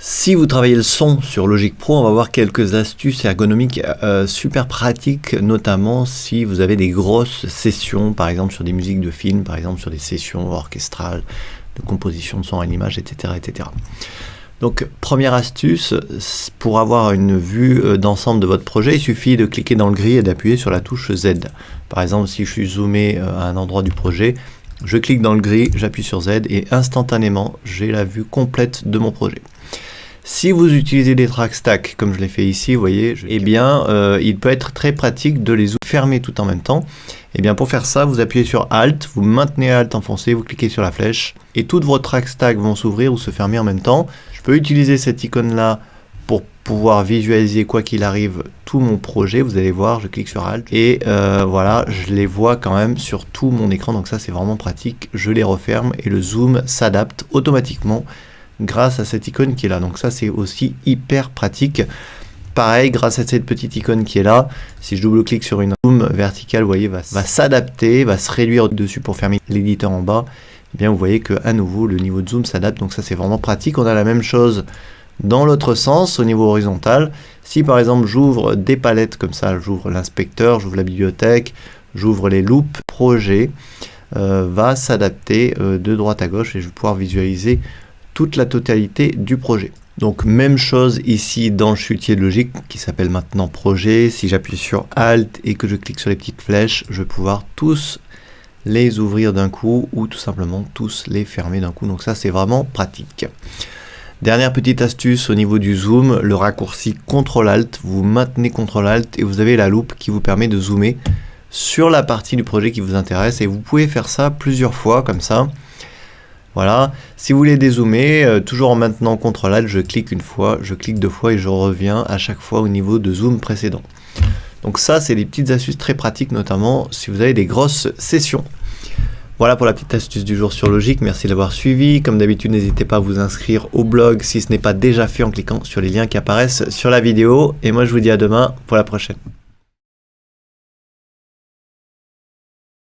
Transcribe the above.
Si vous travaillez le son sur Logic Pro, on va voir quelques astuces ergonomiques super pratiques, notamment si vous avez des grosses sessions, par exemple sur des musiques de films, par exemple sur des sessions orchestrales, de composition de son à l'image, etc., etc. Donc, première astuce, pour avoir une vue d'ensemble de votre projet, il suffit de cliquer dans le gris et d'appuyer sur la touche Z. Par exemple, si je suis zoomé à un endroit du projet, je clique dans le gris, j'appuie sur Z et instantanément, j'ai la vue complète de mon projet. Si vous utilisez des track stacks, comme je l'ai fait ici, vous voyez, eh bien, il peut être très pratique de les fermer tout en même temps. Eh bien, pour faire ça, vous appuyez sur Alt, vous maintenez Alt enfoncé, vous cliquez sur la flèche, et toutes vos track stacks vont s'ouvrir ou se fermer en même temps. Je peux utiliser cette icône-là pour pouvoir visualiser, quoi qu'il arrive, tout mon projet. Vous allez voir, je clique sur Alt, et voilà, je les vois quand même sur tout mon écran, donc ça, c'est vraiment pratique. Je les referme, et le zoom s'adapte automatiquement grâce à cette icône qui est là. Donc ça, c'est aussi hyper pratique. Pareil, grâce à cette petite icône qui est là, si je double-clique sur une zoom verticale, vous voyez, va s'adapter, va se réduire dessus pour fermer l'éditeur en bas. Eh bien, vous voyez que à nouveau, le niveau de zoom s'adapte. Donc ça, c'est vraiment pratique. On a la même chose dans l'autre sens, au niveau horizontal. Si par exemple, j'ouvre des palettes comme ça, j'ouvre l'inspecteur, j'ouvre la bibliothèque, j'ouvre les loops, projet va s'adapter de droite à gauche et je vais pouvoir visualiser toute la totalité du projet. Donc même chose ici dans le chutier de Logic qui s'appelle maintenant projet. Si j'appuie sur Alt et que je clique sur les petites flèches, je vais pouvoir tous les ouvrir d'un coup ou tout simplement tous les fermer d'un coup. Donc ça, c'est vraiment pratique. Dernière petite astuce au niveau du zoom, le raccourci CTRL-ALT, vous maintenez CTRL-ALT et vous avez la loupe qui vous permet de zoomer sur la partie du projet qui vous intéresse et vous pouvez faire ça plusieurs fois comme ça. Voilà, si vous voulez dézoomer, toujours en maintenant CTRL-ALT, je clique une fois, je clique deux fois et je reviens à chaque fois au niveau de zoom précédent. Donc ça, c'est des petites astuces très pratiques, notamment si vous avez des grosses sessions. Voilà pour la petite astuce du jour sur Logic, merci d'avoir suivi. Comme d'habitude, n'hésitez pas à vous inscrire au blog si ce n'est pas déjà fait en cliquant sur les liens qui apparaissent sur la vidéo. Et moi, je vous dis à demain pour la prochaine.